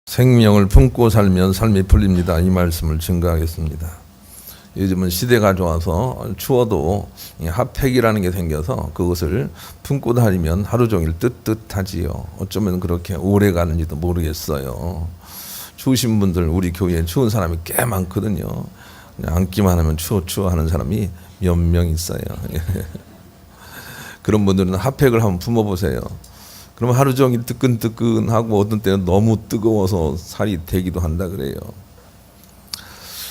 생명을 품고 살면 삶이 풀립니다. 이 말씀을 증거하겠습니다. 요즘은 시대가 좋아서 추워도 핫팩이라는 게 생겨서 그것을 품고 다니면 하루 종일 뜨뜻하지요. 어쩌면 그렇게 오래 가는지도 모르겠어요. 추우신 분들, 우리 교회에 추운 사람이 꽤 많거든요. 그냥 앉기만 하면 추워 하는 사람이 몇 명 있어요. 그런 분들은 핫팩을 한번 품어보세요. 그러면 하루 종일 뜨끈뜨끈하고 어떤 때는 너무 뜨거워서 살이 되기도 한다 그래요.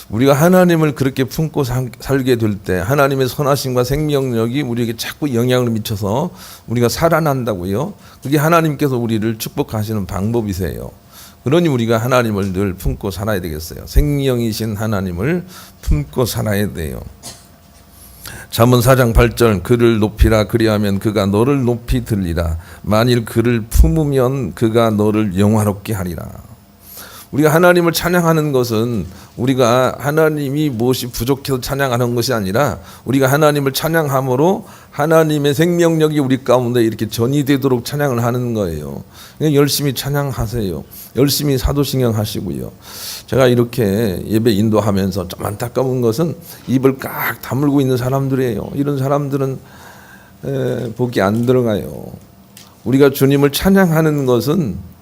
우리가 하나님을 그렇게 품고 살게 될 때 하나님의 선하심과 생명력이 우리에게 자꾸 영향을 미쳐서 우리가 살아난다고요. 그게 하나님께서 우리를 축복하시는 방법이세요. 그러니 우리가 하나님을 늘 품고 살아야 되겠어요. 생명이신 하나님을 품고 살아야 돼요. 잠언 4장 8절 그를 높이라 그리하면 그가 너를 높이 들리라 만일 그를 품으면 그가 너를 영화롭게 하리라. 우리가 하나님을 찬양하는 것은 우리가 하나님이 무엇이 부족해서 찬양하는 것이 아니라 우리가 하나님을 찬양함으로 하나님의 생명력이 우리 가운데 이렇게 전이되도록 찬양을 하는 거예요. 그냥 열심히 찬양하세요. 열심히 사도신경 하시고요. 제가 이렇게 예배 인도하면서 좀 안타까운 것은 입을 깍 다물고 있는 사람들이에요. 이런 사람들은 복이 안 들어가요. 우리가 주님을 찬양하는 것은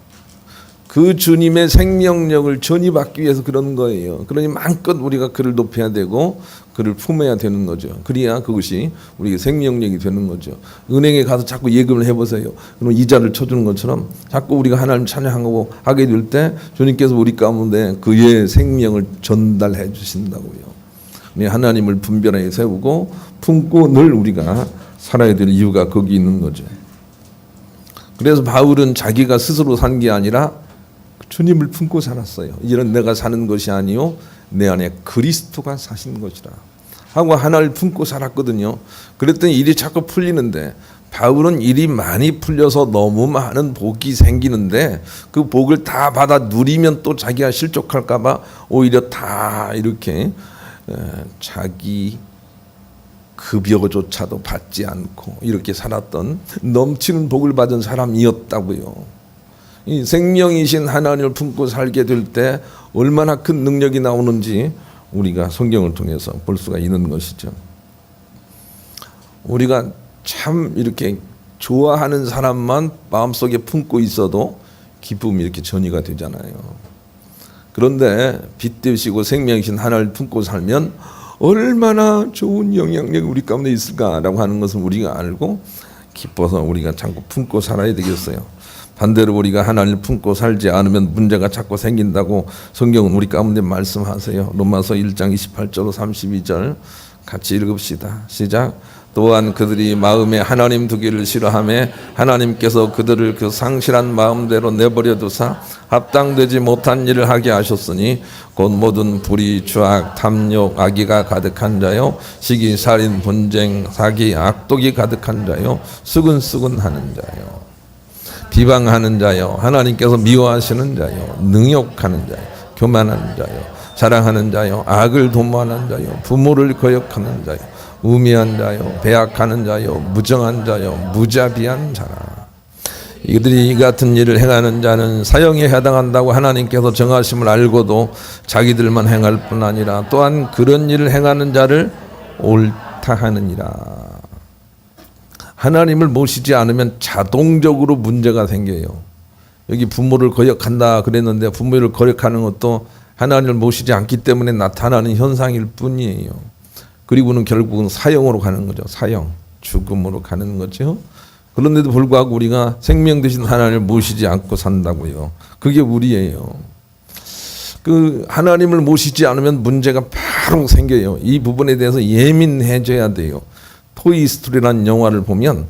그 주님의 생명력을 전이받기 위해서 그런 거예요. 그러니 마음껏 우리가 그를 높여야 되고 그를 품어야 되는 거죠. 그래야 그것이 우리의 생명력이 되는 거죠. 은행에 가서 자꾸 예금을 해보세요. 그럼 이자를 쳐주는 것처럼 자꾸 우리가 하나님 찬양하고 하게 될 때 주님께서 우리 가운데 그의 생명을 전달해 주신다고요. 하나님을 분별하게 세우고 품고 늘 우리가 살아야 될 이유가 거기 있는 거죠. 그래서 바울은 자기가 스스로 산 게 아니라 주님을 품고 살았어요. 이런 내가 사는 것이 아니요 내 안에 그리스도가 사신 것이라 하고 하나를 품고 살았거든요. 그랬더니 일이 자꾸 풀리는데 바울은 일이 많이 풀려서 너무 많은 복이 생기는데 그 복을 다 받아 누리면 또 자기가 실족할까 봐 오히려 다 이렇게 자기 급여조차도 받지 않고 이렇게 살았던 넘치는 복을 받은 사람이었다고요. 이 생명이신 하나님을 품고 살게 될 때 얼마나 큰 능력이 나오는지 우리가 성경을 통해서 볼 수가 있는 것이죠. 우리가 참 이렇게 좋아하는 사람만 마음속에 품고 있어도 기쁨이 이렇게 전이가 되잖아요. 그런데 빛 되시고 생명이신 하나님을 품고 살면 얼마나 좋은 영향력이 우리 가운데 있을까라고 하는 것을 우리가 알고 기뻐서 우리가 자꾸 품고 살아야 되겠어요. 반대로 우리가 하나님을 품고 살지 않으면 문제가 자꾸 생긴다고 성경은 우리 가운데 말씀하세요. 로마서 1장 28절 32절 같이 읽읍시다. 시작. 또한 그들이 마음에 하나님 두기를 싫어하며 하나님께서 그들을 그 상실한 마음대로 내버려 두사 합당되지 못한 일을 하게 하셨으니 곧 모든 불의, 추악, 탐욕, 악의가 가득한 자요 시기, 살인, 분쟁, 사기, 악독이 가득한 자요 수근수근하는 자요 비방하는 자요 하나님께서 미워하시는 자요 능욕하는 자요 교만하는 자요 자랑하는 자요 악을 도모하는 자요 부모를 거역하는 자요 우매한 자요 배악하는 자요 무정한 자요 무자비한 자라. 이들이 이 같은 일을 행하는 자는 사형에 해당한다고 하나님께서 정하심을 알고도 자기들만 행할 뿐 아니라 또한 그런 일을 행하는 자를 옳다 하느니라. 하나님을 모시지 않으면 자동적으로 문제가 생겨요. 여기 부모를 거역한다 그랬는데 부모를 거역하는 것도 하나님을 모시지 않기 때문에 나타나는 현상일 뿐이에요. 그리고는 결국은 사형으로 가는 거죠. 사형, 죽음으로 가는 거죠. 그런데도 불구하고 우리가 생명 되신 하나님을 모시지 않고 산다고요. 그게 우리예요. 그 하나님을 모시지 않으면 문제가 바로 생겨요. 이 부분에 대해서 예민해져야 돼요. 토이스토리라는 영화를 보면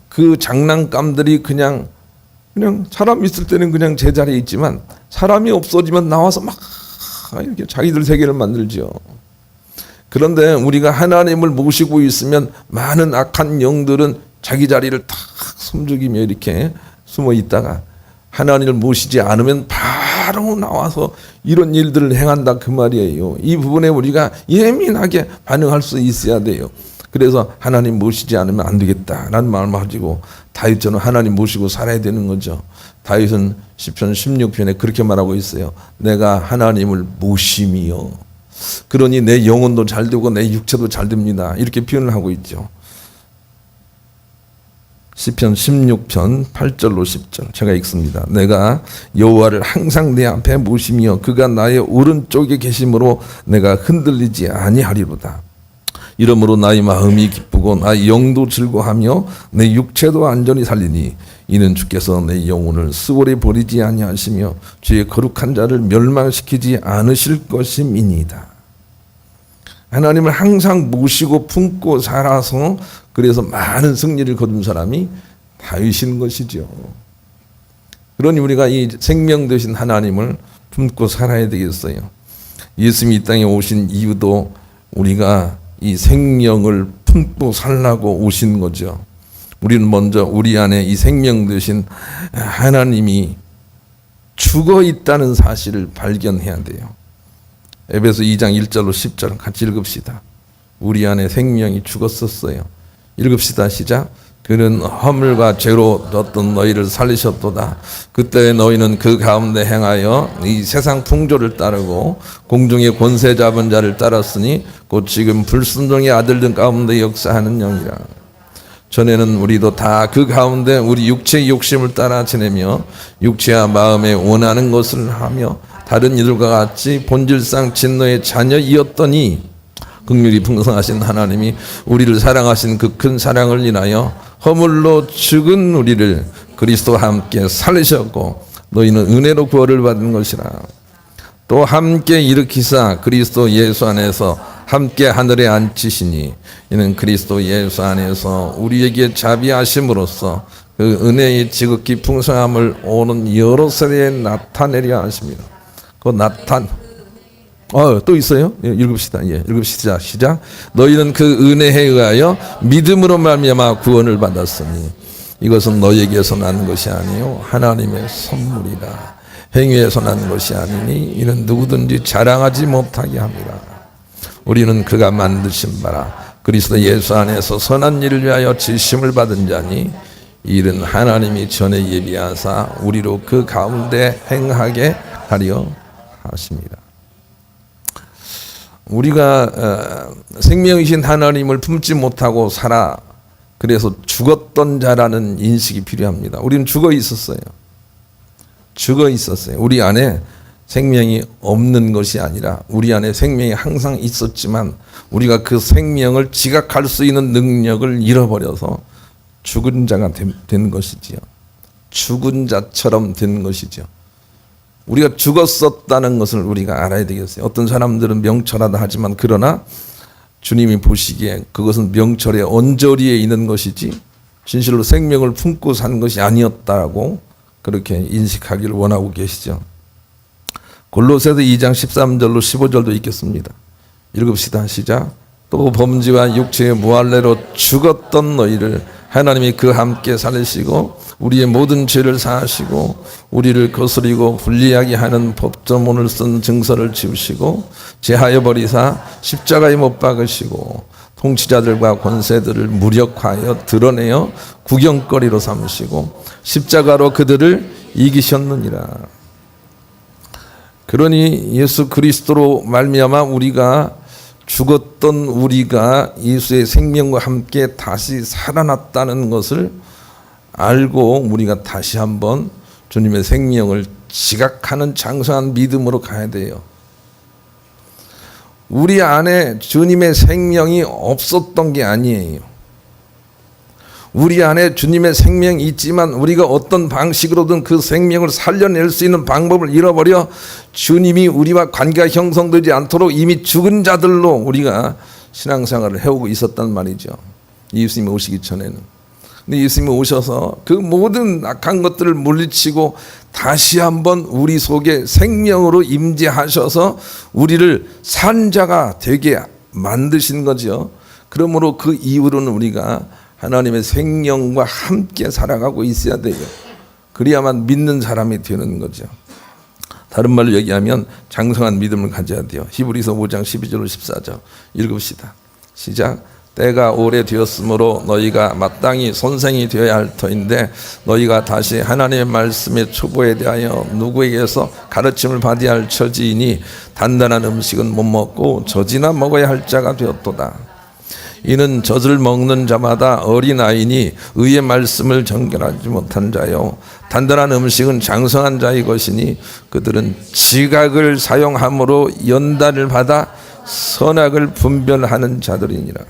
그 장난감들이 그냥 사람 있을 때는 그냥 제자리에 있지만 사람이 없어지면 나와서 막 이렇게 자기들 세계를 만들죠. 그런데 우리가 하나님을 모시고 있으면 많은 악한 영들은 자기 자리를 탁 숨죽이며 이렇게 숨어 있다가 하나님을 모시지 않으면 바로 나와서 이런 일들을 행한다 그 말이에요. 이 부분에 우리가 예민하게 반응할 수 있어야 돼요. 그래서 하나님 모시지 않으면 안 되겠다라는 마음을 가지고 다윗처럼 하나님 모시고 살아야 되는 거죠. 다윗은 시편 16편에 그렇게 말하고 있어요. 내가 하나님을 모심이요. 그러니 내 영혼도 잘 되고 내 육체도 잘 됩니다. 이렇게 표현을 하고 있죠. 시편 16편 8절로 10절 제가 읽습니다. 내가 여호와를 항상 내 앞에 모시며 그가 나의 오른쪽에 계심으로 내가 흔들리지 아니하리로다. 이러므로 나의 마음이 기쁘고 나의 영도 즐거하며 내 육체도 안전히 살리니 이는 주께서 내 영혼을 수월에 버리지 아니하시며 주의 거룩한 자를 멸망시키지 않으실 것임이니이다. 하나님을 항상 모시고 품고 살아서 그래서 많은 승리를 거둔 사람이 다윗인 것이죠. 그러니 우리가 이 생명 되신 하나님을 품고 살아야 되겠어요. 예수님이 이 땅에 오신 이유도 우리가 이 생명을 품고 살라고 오신 거죠. 우리는 먼저 우리 안에 이 생명 되신 하나님이 죽어 있다는 사실을 발견해야 돼요. 에베소 2장 1절로 10절 같이 읽읍시다. 우리 안에 생명이 죽었었어요. 읽읍시다. 시작. 그는 허물과 죄로 뒀던 너희를 살리셨도다. 그때 너희는 그 가운데 행하여 이 세상 풍조를 따르고 공중의 권세 잡은 자를 따랐으니 곧 지금 불순종의 아들들 가운데 역사하는 영이라. 전에는 우리도 다 그 가운데 우리 육체의 욕심을 따라 지내며 육체와 마음에 원하는 것을 하며 다른 이들과 같이 본질상 진노의 자녀이었더니 긍휼이 풍성하신 하나님이 우리를 사랑하신 그 큰 사랑을 인하여 허물로 죽은 우리를 그리스도와 함께 살리셨고 너희는 은혜로 구원을 받은 것이라. 또 함께 일으키사 그리스도 예수 안에서 함께 하늘에 앉히시니 이는 그리스도 예수 안에서 우리에게 자비하심으로써 그 은혜의 지극히 풍성함을 오는 여러 세대에 나타내려 하십니다. 그 또 있어요? 예, 읽읍시다. 예, 읽읍시다. 시작. 너희는 그 은혜에 의하여 믿음으로 말미암아 구원을 받았으니 이것은 너희에게서 난 것이 아니요 하나님의 선물이라. 행위에서 난 것이 아니니 이는 누구든지 자랑하지 못하게 합니다. 우리는 그가 만드신 바라 그리스도 예수 안에서 선한 일을 위하여 지심을 받은 자니 이 일은 하나님이 전에 예비하사 우리로 그 가운데 행하게 하려 하십니다. 우리가 생명이신 하나님을 품지 못하고 살아 그래서 죽었던 자라는 인식이 필요합니다. 우리는 죽어 있었어요. 우리 안에 생명이 없는 것이 아니라 우리 안에 생명이 항상 있었지만 우리가 그 생명을 지각할 수 있는 능력을 잃어버려서 죽은 자가 된 것이지요. 죽은 자처럼 된 것이죠. 우리가 죽었었다는 것을 우리가 알아야 되겠어요. 어떤 사람들은 명철하다 하지만 그러나 주님이 보시기에 그것은 명철의 언저리에 있는 것이지 진실로 생명을 품고 산 것이 아니었다고 그렇게 인식하기를 원하고 계시죠. 골로새서 2장 13절로 15절도 읽겠습니다. 읽읍시다. 시작. 또 범죄와 육체의 무할례로 죽었던 너희를 하나님이 그 함께 살리시고 우리의 모든 죄를 사하시고 우리를 거스리고 불리하게 하는 법조문을 쓴 증서를 지우시고 제하여 버리사 십자가에 못 박으시고 통치자들과 권세들을 무력하여 드러내어 구경거리로 삼으시고 십자가로 그들을 이기셨느니라. 그러니 예수 그리스도로 말미암아 우리가 죽었던 우리가 예수의 생명과 함께 다시 살아났다는 것을 알고 우리가 다시 한번 주님의 생명을 지각하는 장성한 믿음으로 가야 돼요. 우리 안에 주님의 생명이 없었던 게 아니에요. 우리 안에 주님의 생명이 있지만 우리가 어떤 방식으로든 그 생명을 살려낼 수 있는 방법을 잃어버려 주님이 우리와 관계가 형성되지 않도록 이미 죽은 자들로 우리가 신앙생활을 해오고 있었단 말이죠. 예수님이 오시기 전에는. 근데 예수님이 오셔서 그 모든 악한 것들을 물리치고 다시 한번 우리 속에 생명으로 임재하셔서 우리를 산 자가 되게 만드신 거죠. 그러므로 그 이후로는 우리가 하나님의 생명과 함께 살아가고 있어야 돼요. 그래야만 믿는 사람이 되는 거죠. 다른 말로 얘기하면 장성한 믿음을 가져야 돼요. 히브리서 5장 12절로 14절 읽읍시다. 시작. 때가 오래되었으므로 너희가 마땅히 선생이 되어야 할 터인데 너희가 다시 하나님의 말씀의 초보에 대하여 누구에게서 가르침을 받아야 할 처지이니 단단한 음식은 못 먹고 젖이나 먹어야 할 자가 되었도다. 이는 젖을 먹는 자마다 어린아이니 의의 말씀을 정결하지 못한 자요 단단한 음식은 장성한 자의 것이니 그들은 지각을 사용함으로 연단을 받아 선악을 분별하는 자들이니라.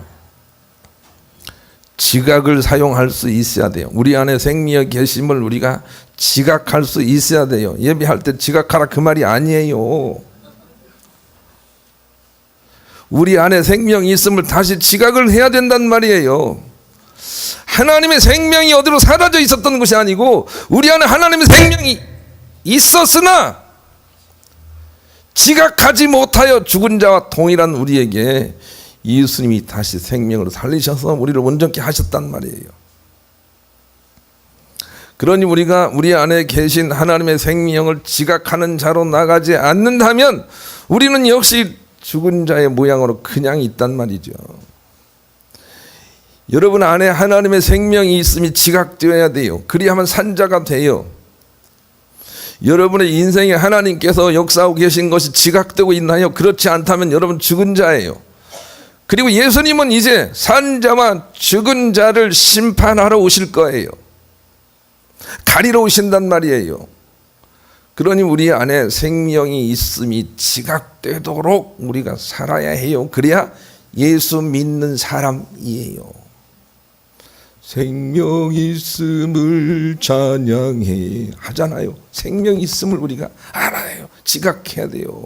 지각을 사용할 수 있어야 돼요. 우리 안에 생명의 계심을 우리가 지각할 수 있어야 돼요. 예배할 때 지각하라 그 말이 아니에요. 우리 안에 생명이 있음을 다시 지각을 해야 된단 말이에요. 하나님의 생명이 어디로 사라져 있었던 것이 아니고 우리 안에 하나님의 생명이 있었으나 지각하지 못하여 죽은 자와 동일한 우리에게 예수님이 다시 생명으로 살리셔서 우리를 온전케 하셨단 말이에요. 그러니 우리가 우리 안에 계신 하나님의 생명을 지각하는 자로 나가지 않는다면 우리는 역시 죽은 자의 모양으로 그냥 있단 말이죠. 여러분 안에 하나님의 생명이 있음이 지각되어야 돼요. 그리야만 산자가 돼요. 여러분의 인생에 하나님께서 역사하고 계신 것이 지각되고 있나요? 그렇지 않다면 여러분 죽은 자예요. 그리고 예수님은 이제 산자와 죽은 자를 심판하러 오실 거예요. 가리러 오신단 말이에요. 그러니 우리 안에 생명이 있음이 지각되도록 우리가 살아야 해요. 그래야 예수 믿는 사람이에요. 생명 있음을 찬양해 하잖아요. 생명 있음을 우리가 알아요. 지각해야 돼요.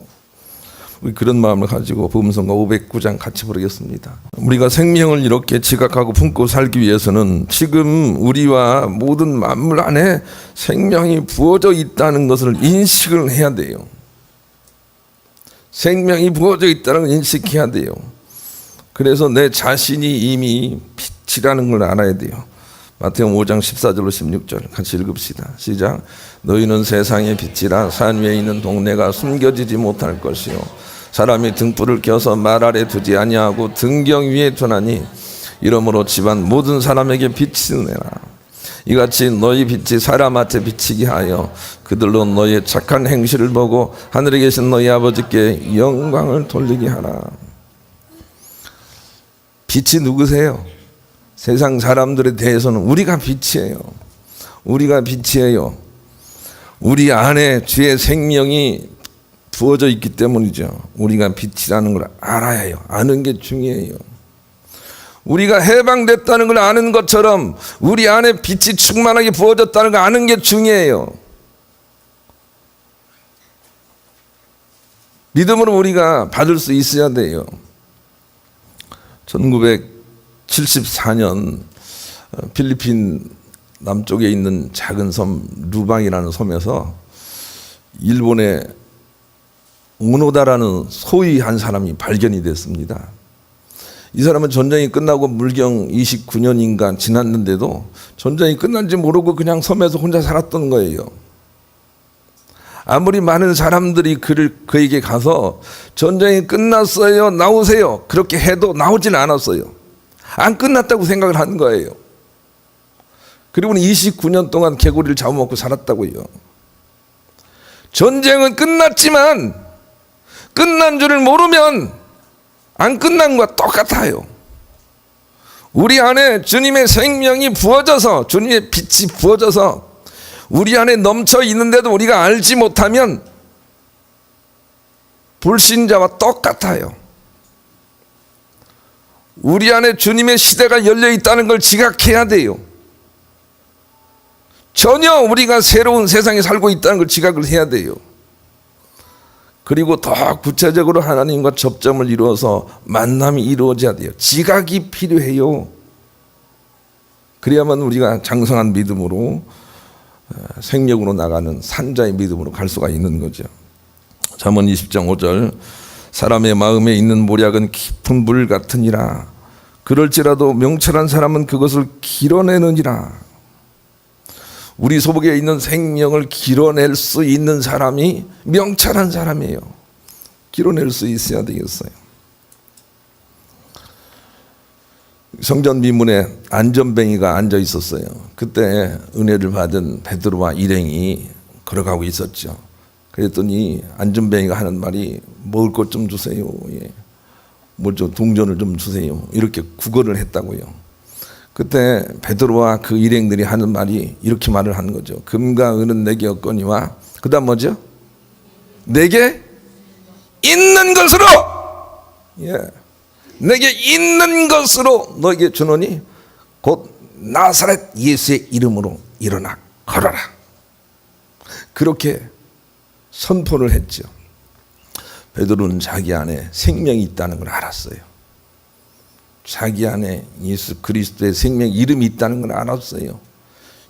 우리 그런 마음을 가지고 복음성가 509장 같이 부르겠습니다. 우리가 생명을 이렇게 지각하고 품고 살기 위해서는 지금 우리와 모든 만물 안에 생명이 부어져 있다는 것을 인식을 해야 돼요. 생명이 부어져 있다는 걸 인식해야 돼요. 그래서 내 자신이 이미 빛이라는 걸 알아야 돼요. 마태복음 5장 14절로 16절 같이 읽읍시다. 시작. 너희는 세상의 빛이라 산 위에 있는 동네가 숨겨지지 못할 것이요 사람이 등불을 켜서 말 아래 두지 아니하고 등경 위에 두나니 이러므로 집안 모든 사람에게 빛이 내라. 이같이 너희 빛이 사람 앞에 비치게 하여 그들로 너희의 착한 행실을 보고 하늘에 계신 너희 아버지께 영광을 돌리게 하라. 빛이 누구세요? 세상 사람들에 대해서는 우리가 빛이에요. 우리가 빛이에요. 우리 안에 주의 생명이 부어져 있기 때문이죠. 우리가 빛이라는 걸 알아야 해요. 아는 게 중요해요. 우리가 해방됐다는 걸 아는 것처럼 우리 안에 빛이 충만하게 부어졌다는 걸 아는 게 중요해요. 믿음으로 우리가 받을 수 있어야 돼요. 1974년 필리핀 남쪽에 있는 작은 섬 루방이라는 섬에서 일본의 오노다라는 소위 한 사람이 발견이 됐습니다. 이 사람은 전쟁이 끝나고 물경 29년인가 지났는데도 전쟁이 끝난지 모르고 그냥 섬에서 혼자 살았던 거예요. 아무리 많은 사람들이 그에게 가서 전쟁이 끝났어요, 나오세요 그렇게 해도 나오질 않았어요. 안 끝났다고 생각을 한 거예요. 그리고는 29년 동안 개구리를 잡아먹고 살았다고요. 전쟁은 끝났지만 끝난 줄을 모르면 안 끝난 것과 똑같아요. 우리 안에 주님의 생명이 부어져서 주님의 빛이 부어져서 우리 안에 넘쳐 있는데도 우리가 알지 못하면 불신자와 똑같아요. 우리 안에 주님의 시대가 열려 있다는 걸 지각해야 돼요. 전혀 우리가 새로운 세상에 살고 있다는 걸 지각을 해야 돼요. 그리고 더 구체적으로 하나님과 접점을 이루어서 만남이 이루어져야 돼요. 지각이 필요해요. 그래야만 우리가 장성한 믿음으로 생력으로 나가는 산자의 믿음으로 갈 수가 있는 거죠. 잠언 20장 5절 사람의 마음에 있는 모략은 깊은 물 같으니라. 그럴지라도 명철한 사람은 그것을 길어내느니라. 우리 속에 있는 생명을 길어낼 수 있는 사람이 명철한 사람이에요. 길어낼 수 있어야 되겠어요. 성전 미문에 안전뱅이가 앉아 있었어요. 그때 은혜를 받은 베드로와 일행이 걸어가고 있었죠. 그랬더니 안전뱅이가 하는 말이 먹을 것 좀 주세요. 예. 뭐 좀 동전을 좀 주세요. 이렇게 구걸을 했다고요. 그때 베드로와 그 일행들이 하는 말이 이렇게 말을 하는 거죠. 금과 은은 내게 없거니와 그다음 뭐죠? 내게 있는 것으로, 예, 내게 있는 것으로 너에게 주노니 곧 나사렛 예수의 이름으로 일어나 걸어라. 그렇게 선포를 했죠. 베드로는 자기 안에 생명이 있다는 걸 알았어요. 자기 안에 예수 그리스도의 생명 이름이 있다는 걸 알았어요.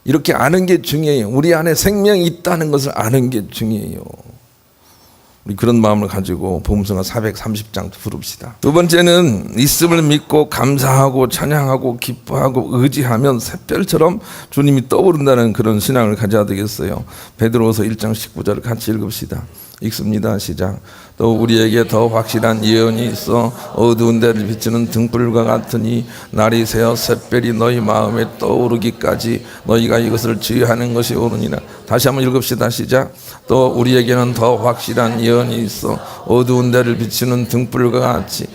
이렇게 아는 게 중요해요. 우리 안에 생명이 있다는 것을 아는 게 중요해요. 우리 그런 마음을 가지고 복음성가 430장 부릅시다. 두 번째는 있음을 믿고 감사하고 찬양하고 기뻐하고 의지하면 샛별처럼 주님이 떠오른다는 그런 신앙을 가져야 되겠어요. 베드로후서 1장 19절을 같이 읽읍시다. 읽습니다. 시작. 또 우리에게 더 확실한 예언이 있어 어두운 데를 비추는 등불과 같으니 날이 새어 샛별이 너희 마음에 떠오르기까지 너희가 이것을 주의하는 것이 옳으니라. 다시 한번 읽읍시다. 시작. 또 우리에게는 더 확실한 예언이 있어 어두운 데를 비추는 등불과 같이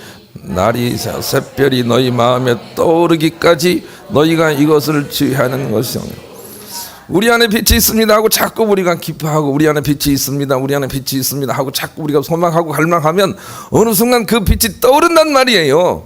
날이 새어 샛별이 너희 마음에 떠오르기까지 너희가 이것을 주의하는 것이오니라. 우리 안에 빛이 있습니다 하고 자꾸 우리가 기뻐하고 우리 안에 빛이 있습니다, 우리 안에 빛이 있습니다 하고 자꾸 우리가 소망하고 갈망하면 어느 순간 그 빛이 떠오른단 말이에요.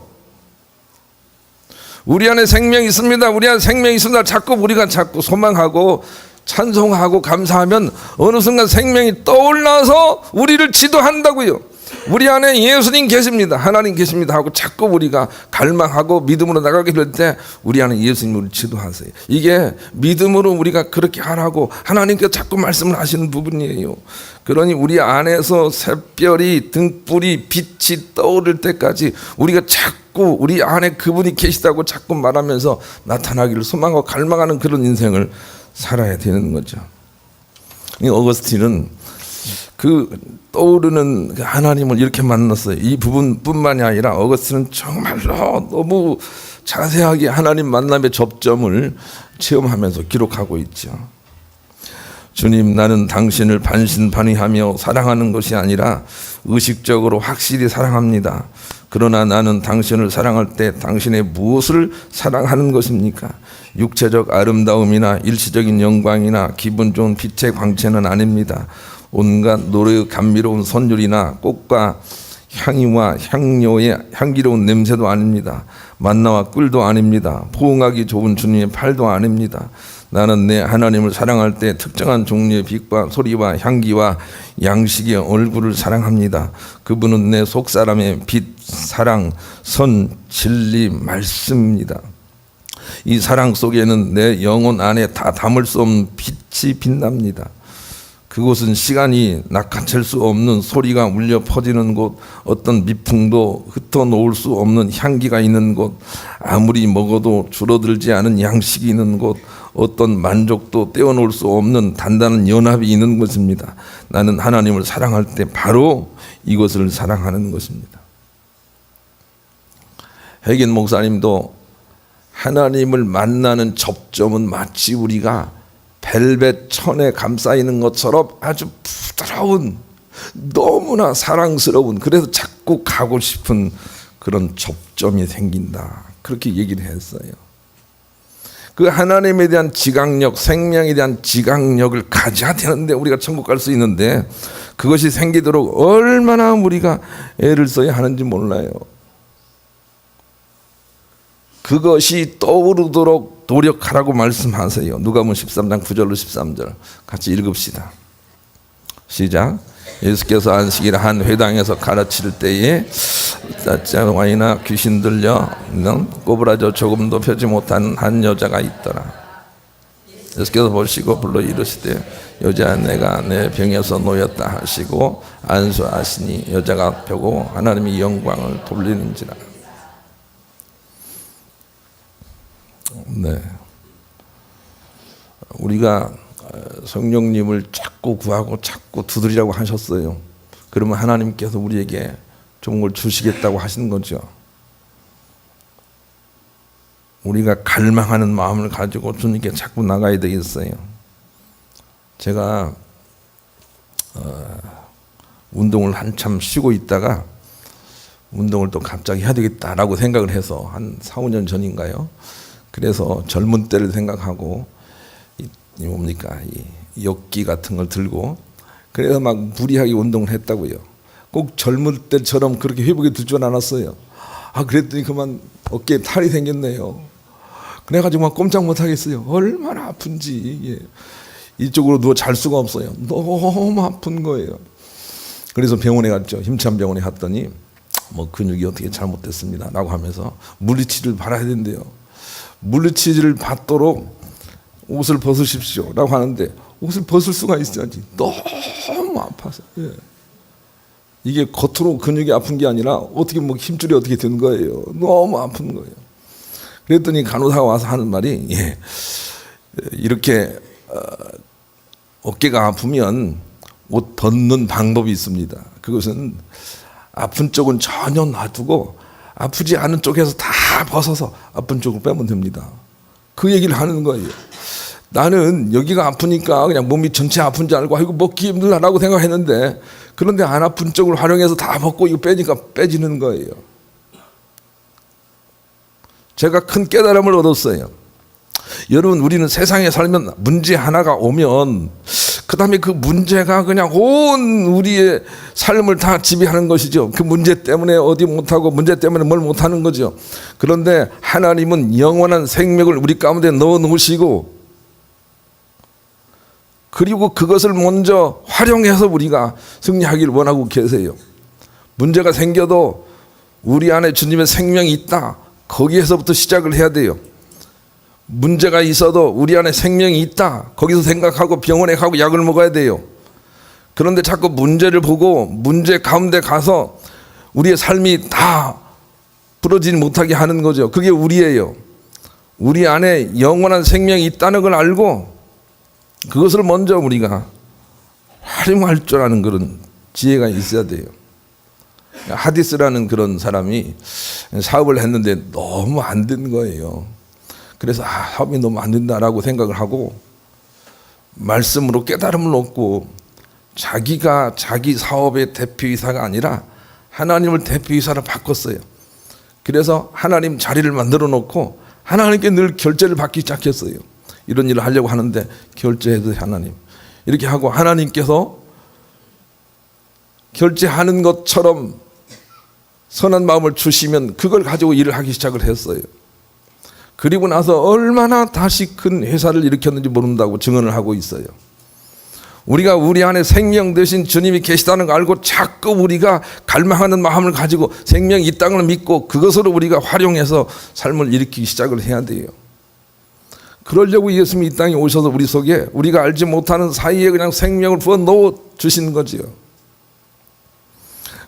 우리 안에 생명이 있습니다, 우리 안에 생명이 있습니다 자꾸 우리가 자꾸 소망하고 찬송하고 감사하면 어느 순간 생명이 떠올라서 우리를 지도한다고요. 우리 안에 예수님 계십니다, 하나님 계십니다 하고 자꾸 우리가 갈망하고 믿음으로 나가게 될 때 우리 안에 예수님을 지도하세요. 이게 믿음으로 우리가 그렇게 하라고 하나님께서 자꾸 말씀을 하시는 부분이에요. 그러니 우리 안에서 샛별이 등불이 빛이 떠오를 때까지 우리가 자꾸 우리 안에 그분이 계시다고 자꾸 말하면서 나타나기를 소망하고 갈망하는 그런 인생을 살아야 되는 거죠. 이 어거스틴은 그 떠오르는 하나님을 이렇게 만났어요. 이 부분뿐만이 아니라 어거스틴은 정말로 너무 자세하게 하나님 만남의 접점을 체험하면서 기록하고 있죠. 주님, 나는 당신을 반신반의하며 사랑하는 것이 아니라 의식적으로 확실히 사랑합니다. 그러나 나는 당신을 사랑할 때 당신의 무엇을 사랑하는 것입니까? 육체적 아름다움이나 일시적인 영광이나 기분 좋은 빛의 광채는 아닙니다. 온갖 노래의 감미로운 선율이나 꽃과 향이와 향료의 향기로운 냄새도 아닙니다. 만나와 꿀도 아닙니다. 포옹하기 좋은 주님의 팔도 아닙니다. 나는 내 하나님을 사랑할 때 특정한 종류의 빛과 소리와 향기와 양식의 얼굴을 사랑합니다. 그분은 내 속사람의 빛, 사랑, 선, 진리, 말씀입니다. 이 사랑 속에는 내 영혼 안에 다 담을 수 없는 빛이 빛납니다. 그곳은 시간이 낚아챌 수 없는 소리가 울려 퍼지는 곳, 어떤 미풍도 흩어놓을 수 없는 향기가 있는 곳, 아무리 먹어도 줄어들지 않은 양식이 있는 곳, 어떤 만족도 떼어놓을 수 없는 단단한 연합이 있는 것입니다. 나는 하나님을 사랑할 때 바로 이것을 사랑하는 것입니다. 해긴 목사님도 하나님을 만나는 접점은 마치 우리가 벨벳 천에 감싸이는 것처럼 아주 부드러운, 너무나 사랑스러운, 그래서 자꾸 가고 싶은 그런 접점이 생긴다, 그렇게 얘기를 했어요. 그 하나님에 대한 지각력, 생명에 대한 지각력을 가져야 되는데, 우리가 천국 갈 수 있는데 그것이 생기도록 얼마나 우리가 애를 써야 하는지 몰라요. 그것이 떠오르도록 노력하라고 말씀하세요. 누가복음 13장 9절로 13절 같이 읽읍시다. 시작. 예수께서 안식일 한 회당에서 가르칠 때에 짠와이나 귀신 들려 꼬부라져 조금도 펴지 못하는 한 여자가 있더라. 예수께서 보시고 불러 이르시되 여자, 내가 내 병에서 놓였다 하시고 안수하시니 여자가 펴고 하나님의 영광을 돌리는지라. 네, 우리가 성령님을 자꾸 구하고 자꾸 두드리라고 하셨어요. 그러면 하나님께서 우리에게 좋은 걸 주시겠다고 하시는 거죠. 우리가 갈망하는 마음을 가지고 주님께 자꾸 나가야 되겠어요. 제가 운동을 한참 쉬고 있다가 운동을 또 갑자기 해야 되겠다라고 생각을 해서 한 4, 5년 전인가요? 그래서 젊은 때를 생각하고 이 역기 같은 걸 들고 그래서 막 무리하게 운동을 했다고요. 꼭 젊을 때처럼 그렇게 회복이 될 줄 않았어요. 그랬더니 그만 어깨에 탈이 생겼네요. 그래가지고 막 꼼짝 못 하겠어요. 얼마나 아픈지. 이쪽으로 누워 잘 수가 없어요. 너무 아픈 거예요. 그래서 병원에 갔죠. 힘찬 병원에 갔더니 뭐 근육이 어떻게 잘못됐습니다 라고 하면서 물리치료를 받아야 된대요. 물리치료를 받도록 옷을 벗으십시오 라고 하는데 옷을 벗을 수가 있어야지. 너무 아파서. 이게 겉으로 근육이 아픈 게 아니라 어떻게 뭐 힘줄이 어떻게 된 거예요. 너무 아픈 거예요. 그랬더니 간호사가 와서 하는 말이 이렇게 어깨가 아프면 옷 벗는 방법이 있습니다. 그것은 아픈 쪽은 전혀 놔두고 아프지 않은 쪽에서 다 벗어서 아픈 쪽을 빼면 됩니다. 그 얘기를 하는 거예요. 나는 여기가 아프니까 그냥 몸이 전체 아픈 줄 알고 아이고 먹기 힘들다라고 생각했는데 그런데 안 아픈 쪽을 활용해서 다 벗고 이거 빼니까 빼지는 거예요. 제가 큰 깨달음을 얻었어요. 여러분, 우리는 세상에 살면 문제 하나가 오면 그 다음에 그 문제가 그냥 온 우리의 삶을 다 지배하는 것이죠. 그 문제 때문에 어디 못하고 문제 때문에 뭘 못하는 거죠. 그런데 하나님은 영원한 생명을 우리 가운데 넣어 놓으시고 그리고 그것을 먼저 활용해서 우리가 승리하기를 원하고 계세요. 문제가 생겨도 우리 안에 주님의 생명이 있다. 거기에서부터 시작을 해야 돼요. 문제가 있어도 우리 안에 생명이 있다. 거기서 생각하고 병원에 가고 약을 먹어야 돼요. 그런데 자꾸 문제를 보고 문제 가운데 가서 우리의 삶이 다 부러지지 못하게 하는 거죠. 그게 우리예요. 우리 안에 영원한 생명이 있다는 걸 알고 그것을 먼저 우리가 활용할 줄 아는 그런 지혜가 있어야 돼요. 하디스라는 그런 사람이 사업을 했는데 너무 안 된 거예요. 그래서 사업이 너무 안 된다라고 생각을 하고 말씀으로 깨달음을 얻고 자기가 자기 사업의 대표이사가 아니라 하나님을 대표이사로 바꿨어요. 그래서 하나님 자리를 만들어 놓고 하나님께 늘 결제를 받기 시작했어요. 이런 일을 하려고 하는데 결제해도 하나님 이렇게 하고 하나님께서 결제하는 것처럼 선한 마음을 주시면 그걸 가지고 일을 하기 시작을 했어요. 그리고 나서 얼마나 다시 큰 회사를 일으켰는지 모른다고 증언을 하고 있어요. 우리가 우리 안에 생명 되신 주님이 계시다는 걸 알고 자꾸 우리가 갈망하는 마음을 가지고 생명이 있다는 걸 믿고 그것으로 우리가 활용해서 삶을 일으키기 시작을 해야 돼요. 그러려고 예수님이 이 땅에 오셔서 우리 속에 우리가 알지 못하는 사이에 그냥 생명을 부어 넣어 주시는 거지요.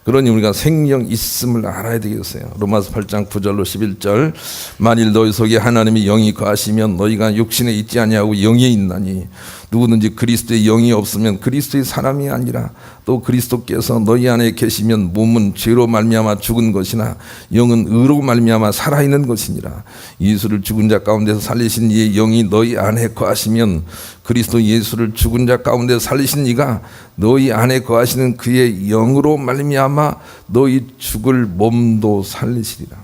그러니 우리가 생명 있음을 알아야 되겠어요. 로마서 8장 9절로 11절 만일 너희 속에 하나님의 영이 거하시면 너희가 육신에 있지 아니하고 영에 있나니 누구든지 그리스도의 영이 없으면 그리스도의 사람이 아니라 또 그리스도께서 너희 안에 계시면 몸은 죄로 말미암아 죽은 것이나 영은 의로 말미암아 살아있는 것이니라. 예수를 죽은 자 가운데서 살리신 이의 영이 너희 안에 거하시면 그리스도 예수를 죽은 자 가운데 살리신 이가 너희 안에 거하시는 그의 영으로 말미암아 너희 죽을 몸도 살리시리라.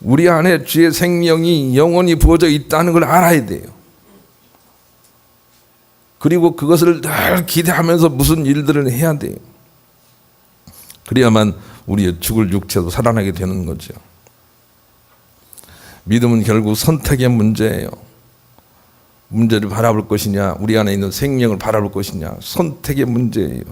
우리 안에 주의 생명이 영원히 부어져 있다는 걸 알아야 돼요. 그리고 그것을 늘 기대하면서 무슨 일들을 해야 돼요. 그래야만 우리의 죽을 육체도 살아나게 되는 거죠. 믿음은 결국 선택의 문제예요. 문제를 바라볼 것이냐 우리 안에 있는 생명을 바라볼 것이냐 선택의 문제예요.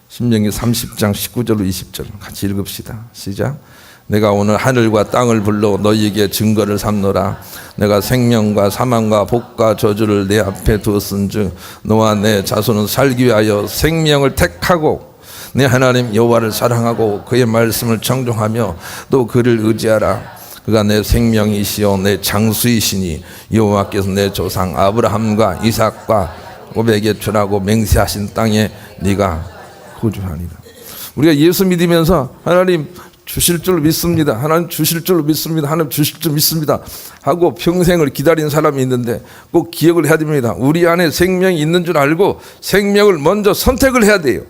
신명기 30장 19절로 20절 같이 읽읍시다. 시작. 내가 오늘 하늘과 땅을 불러 너희에게 증거를 삼노라. 내가 생명과 사망과 복과 저주를 내 앞에 두었은즉 너와 내 자손은 살기 위하여 생명을 택하고 내 하나님 여호와를 사랑하고 그의 말씀을 청종하며 또 그를 의지하라. 그가 내 생명이시요 내 장수이시니 여호와께서 내 조상 아브라함과 이삭과 야곱에게 주라고 맹세하신 땅에 네가 거주하니라. 우리가 예수 믿으면서 하나님 주실 줄 믿습니다. 하나님 주실 줄 믿습니다. 하나님 주실 줄 믿습니다. 하고 평생을 기다린 사람이 있는데 꼭 기억을 해야 됩니다. 우리 안에 생명이 있는 줄 알고 생명을 먼저 선택을 해야 돼요.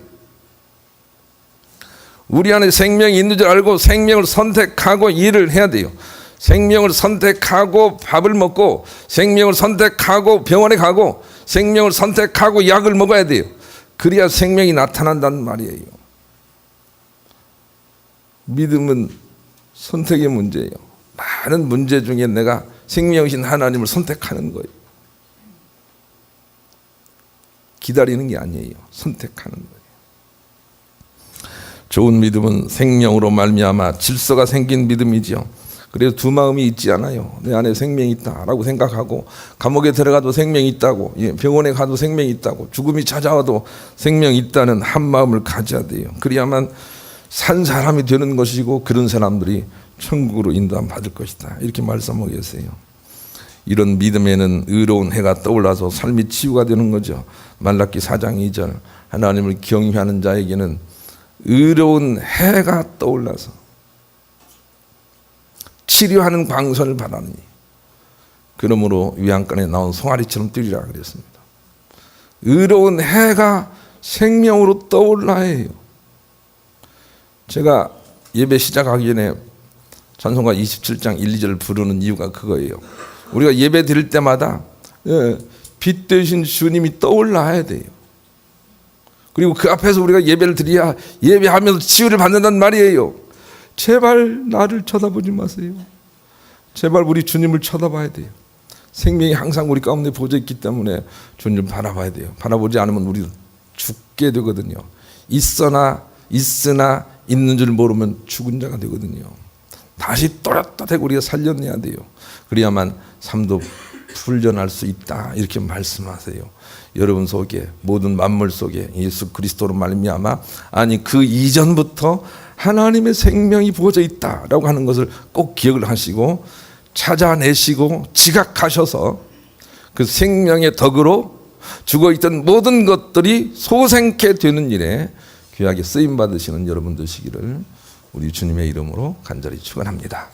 우리 안에 생명이 있는 줄 알고 생명을 선택하고 일을 해야 돼요. 생명을 선택하고 밥을 먹고 생명을 선택하고 병원에 가고 생명을 선택하고 약을 먹어야 돼요. 그래야 생명이 나타난다는 말이에요. 믿음은 선택의 문제예요. 많은 문제 중에 내가 생명이신 하나님을 선택하는 거예요. 기다리는 게 아니에요. 선택하는 거예요. 좋은 믿음은 생명으로 말미암아 질서가 생긴 믿음이지요. 그래서 두 마음이 있지 않아요. 내 안에 생명이 있다라고 생각하고 감옥에 들어가도 생명이 있다고, 병원에 가도 생명이 있다고, 죽음이 찾아와도 생명이 있다는 한 마음을 가져야 돼요. 그래야만 산 사람이 되는 것이고 그런 사람들이 천국으로 인도함 받을 것이다. 이렇게 말씀하고 계세요. 이런 믿음에는 의로운 해가 떠올라서 삶이 치유가 되는 거죠. 말라기 4장 2절 하나님을 경외하는 자에게는 의로운 해가 떠올라서 치료하는 광선을 바라느니 그러므로 위안간에 나온 송아리처럼 뛰리라 그랬습니다. 의로운 해가 생명으로 떠올라야 해요. 제가 예배 시작하기 전에 찬송가 27장 1, 2절을 부르는 이유가 그거예요. 우리가 예배 드릴 때마다 빛 되신 주님이 떠올라야 돼요. 그리고 그 앞에서 우리가 예배를 드려야 예배하면서 치유를 받는단 말이에요. 제발 나를 쳐다보지 마세요. 제발 우리 주님을 쳐다봐야 돼요. 생명이 항상 우리 가운데 보져 있기 때문에 주님을 바라봐야 돼요. 바라보지 않으면 우리도 죽게 되거든요. 있으나 있는 줄 모르면 죽은 자가 되거든요. 다시 또렷하게 우리가 살려내야 돼요. 그래야만 삶도 풀려날 수 있다. 이렇게 말씀하세요. 여러분 속에 모든 만물 속에 예수 그리스도로 말미암아 아니 그 이전부터 하나님의 생명이 부어져 있다라고 하는 것을 꼭 기억을 하시고 찾아내시고 지각하셔서 그 생명의 덕으로 죽어있던 모든 것들이 소생케 되는 일에 귀하게 쓰임받으시는 여러분 되시기를 우리 주님의 이름으로 간절히 축원합니다.